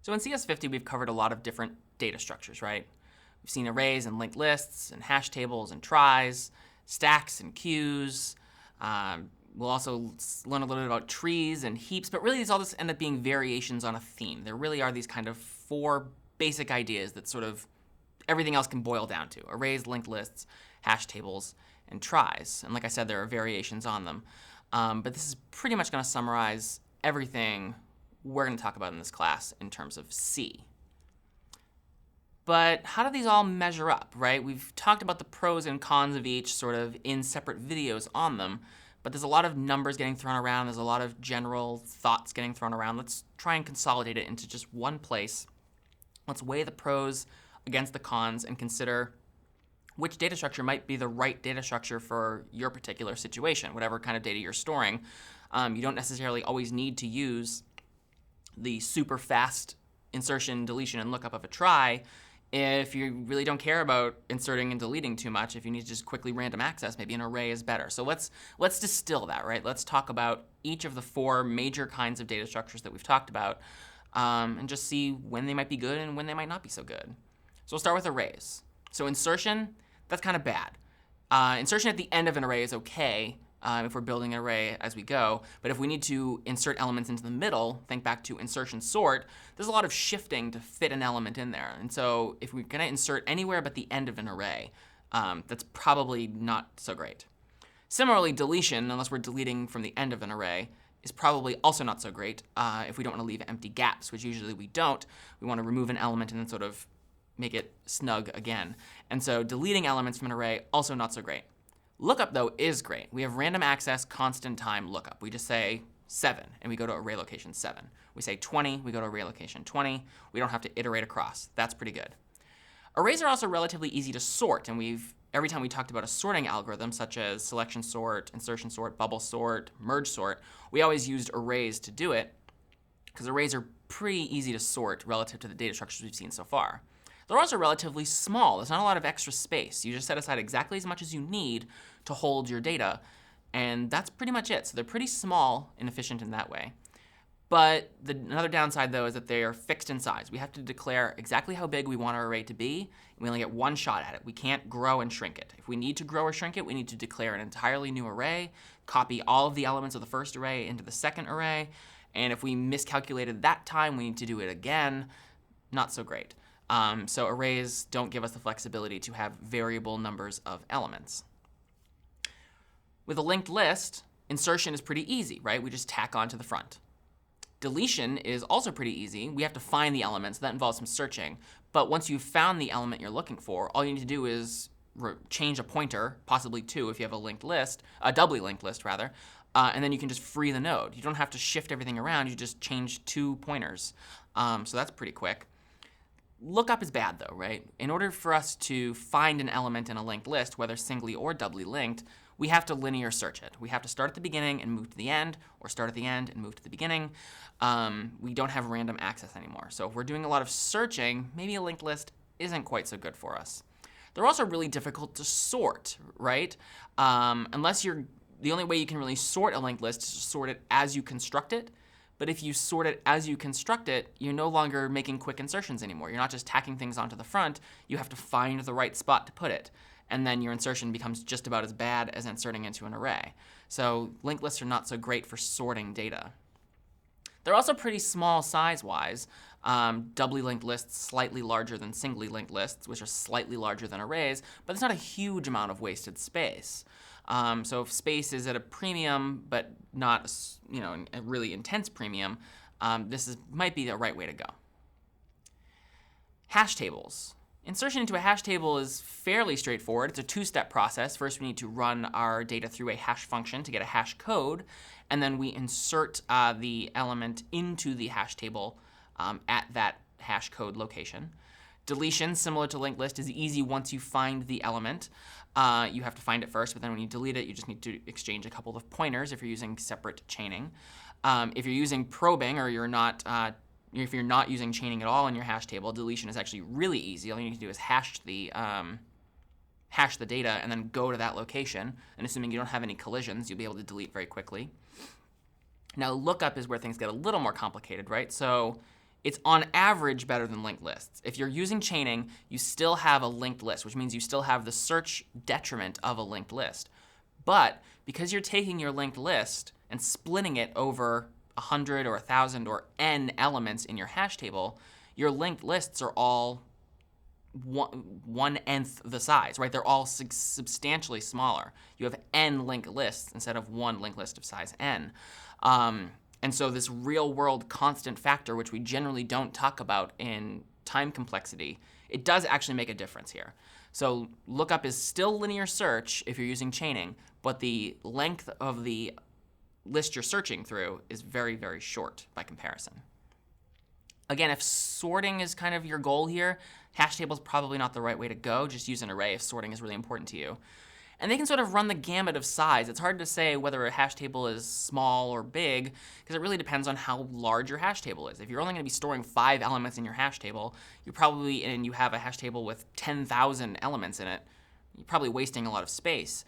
So in CS50, we've covered a lot of different data structures, right? We've seen arrays and linked lists and hash tables and tries, stacks and queues. We'll also learn a little bit about trees and heaps, but really these all just end up being variations on a theme. There really are these kind of four basic ideas that sort of everything else can boil down to: arrays, linked lists, hash tables, and tries. And like I said, there are variations on them. But this is pretty much going to summarize everything we're going to talk about in this class in terms of C. But how do these all measure up, right? We've talked about the pros and cons of each sort of in separate videos on them, but there's a lot of numbers getting thrown around. There's a lot of general thoughts getting thrown around. Let's try and consolidate it into just one place. Let's weigh the pros against the cons and consider which data structure might be the right data structure for your particular situation, whatever kind of data you're storing. You don't necessarily always need to use the super fast insertion, deletion, and lookup of a try if you really don't care about inserting and deleting too much. If you need to just quickly random access, maybe an array is better. So let's distill that, right? Let's talk about each of the four major kinds of data structures that we've talked about and just see when they might be good and when they might not be so good. So we'll start with arrays. So insertion, that's kind of bad. Insertion at the end of an array is okay if we're building an array as we go. But if we need to insert elements into the middle, think back to insertion sort, there's a lot of shifting to fit an element in there. And so if we're going to insert anywhere but the end of an array, that's probably not so great. Similarly, deletion, unless we're deleting from the end of an array, is probably also not so great if we don't want to leave empty gaps, which usually we don't. We want to remove an element and then sort of make it snug again. And so deleting elements from an array, also not so great. Lookup, though, is great. We have random access, constant time lookup. We just say 7, and we go to array location 7. We say 20, we go to array location 20. We don't have to iterate across. That's pretty good. Arrays are also relatively easy to sort, and every time we talked about a sorting algorithm, such as selection sort, insertion sort, bubble sort, merge sort, we always used arrays to do it, because arrays are pretty easy to sort relative to the data structures we've seen so far. They're also relatively small. There's not a lot of extra space. You just set aside exactly as much as you need to hold your data, and that's pretty much it. So they're pretty small and efficient in that way. But another downside, though, is that they are fixed in size. We have to declare exactly how big we want our array to be, and we only get one shot at it. We can't grow and shrink it. If we need to grow or shrink it, we need to declare an entirely new array, copy all of the elements of the first array into the second array, and if we miscalculated that time, we need to do it again. Not so great. So arrays don't give us the flexibility to have variable numbers of elements. With a linked list, insertion is pretty easy, right? We just tack on to the front. Deletion is also pretty easy. We have to find the elements. So that involves some searching. But once you've found the element you're looking for, all you need to do is change a pointer, possibly 2 if you have a linked list, a doubly linked list rather, and then you can just free the node. You don't have to shift everything around. You just change 2 pointers. So that's pretty quick. Lookup is bad, though, right? In order for us to find an element in a linked list, whether singly or doubly linked, we have to linear search it. We have to start at the beginning and move to the end, or start at the end and move to the beginning. We don't have random access anymore. So if we're doing a lot of searching, maybe a linked list isn't quite so good for us. They're also really difficult to sort, right? The only way you can really sort a linked list is to sort it as you construct it. But if you sort it as you construct it, you're no longer making quick insertions anymore. You're not just tacking things onto the front. You have to find the right spot to put it. And then your insertion becomes just about as bad as inserting into an array. So linked lists are not so great for sorting data. They're also pretty small size-wise. Doubly linked lists slightly larger than singly linked lists, which are slightly larger than arrays, but it's not a huge amount of wasted space. So if space is at a premium, but not a really intense premium, might be the right way to go. Hash tables. Insertion into a hash table is fairly straightforward. It's a 2-step process. First, we need to run our data through a hash function to get a hash code, and then we insert the element into the hash table at that hash code location. Deletion, similar to linked list, is easy once you find the element. You have to find it first, but then when you delete it, you just need to exchange a couple of pointers if you're using separate chaining. If you're using probing or if you're not using chaining at all in your hash table, deletion is actually really easy. All you need to do is hash the data and then go to that location. And assuming you don't have any collisions, you'll be able to delete very quickly. Now, lookup is where things get a little more complicated, right? So it's on average better than linked lists. If you're using chaining, you still have a linked list, which means you still have the search detriment of a linked list. But because you're taking your linked list and splitting it over 100 or 1,000 or n elements in your hash table, your linked lists are all 1/nth the size, right? They're all substantially smaller. You have n linked lists instead of one linked list of size n. And so this real-world constant factor, which we generally don't talk about in time complexity, it does actually make a difference here. So lookup is still linear search if you're using chaining, but the length of the list you're searching through is very, very short by comparison. Again, if sorting is kind of your goal here, hash table is probably not the right way to go. Just use an array if sorting is really important to you. And they can sort of run the gamut of size. It's hard to say whether a hash table is small or big, because it really depends on how large your hash table is. If you're only going to be storing 5 elements in your hash table, and you have a hash table with 10,000 elements in it, you're probably wasting a lot of space.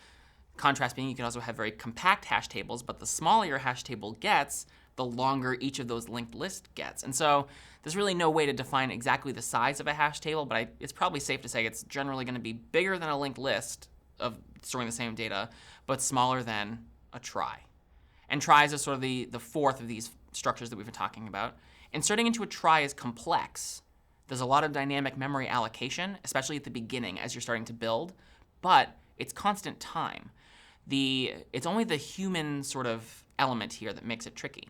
Contrast being, you can also have very compact hash tables, but the smaller your hash table gets, the longer each of those linked lists gets. And so there's really no way to define exactly the size of a hash table, but it's probably safe to say it's generally going to be bigger than a linked list of storing the same data, but smaller than a trie. And tries is sort of the fourth of these structures that we've been talking about. Inserting into a trie is complex. There's a lot of dynamic memory allocation, especially at the beginning as you're starting to build, but it's constant time. It's only the human sort of element here that makes it tricky.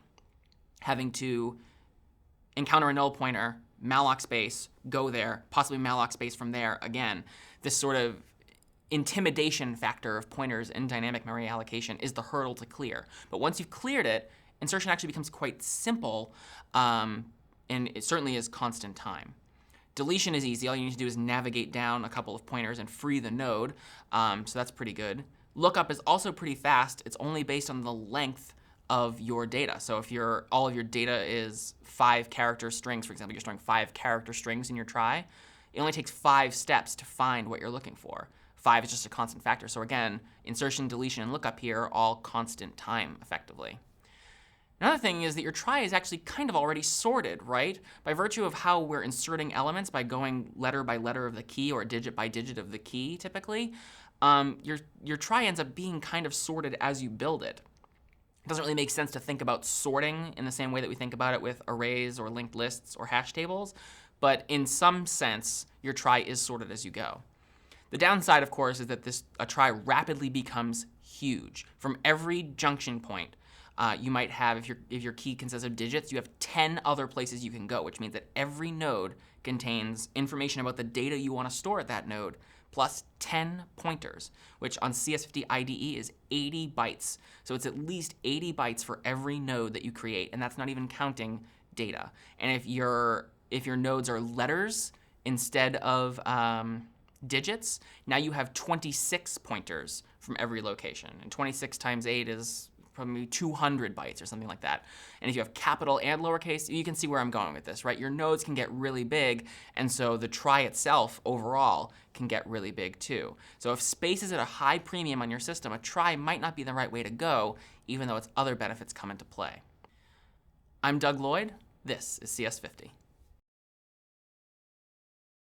Having to encounter a null pointer, malloc space, go there, possibly malloc space from there again. This sort of intimidation factor of pointers in dynamic memory allocation is the hurdle to clear. But once you've cleared it, insertion actually becomes quite simple, and it certainly is constant time. Deletion is easy. All you need to do is navigate down a couple of pointers and free the node, so that's pretty good. Lookup is also pretty fast. It's only based on the length of your data. So if all of your data is 5-character strings, for example, you're storing 5-character strings in your trie, it only takes 5 steps to find what you're looking for. 5 is just a constant factor. So again, insertion, deletion, and lookup here are all constant time, effectively. Another thing is that your trie is actually kind of already sorted, right? By virtue of how we're inserting elements by going letter by letter of the key or digit by digit of the key, typically, your trie ends up being kind of sorted as you build it. It doesn't really make sense to think about sorting in the same way that we think about it with arrays or linked lists or hash tables, but in some sense, your trie is sorted as you go. The downside, of course, is that a trie rapidly becomes huge. From every junction point, you might have, if your key consists of digits, you have 10 other places you can go, which means that every node contains information about the data you want to store at that node, plus 10 pointers, which on CS50 IDE is 80 bytes. So it's at least 80 bytes for every node that you create, and that's not even counting data. And if your nodes are letters instead of digits, now you have 26 pointers from every location. And 26 times 8 is probably 200 bytes or something like that. And if you have capital and lowercase, you can see where I'm going with this, right? Your nodes can get really big, and so the trie itself overall can get really big too. So if space is at a high premium on your system, a trie might not be the right way to go, even though its other benefits come into play. I'm Doug Lloyd. This is CS50.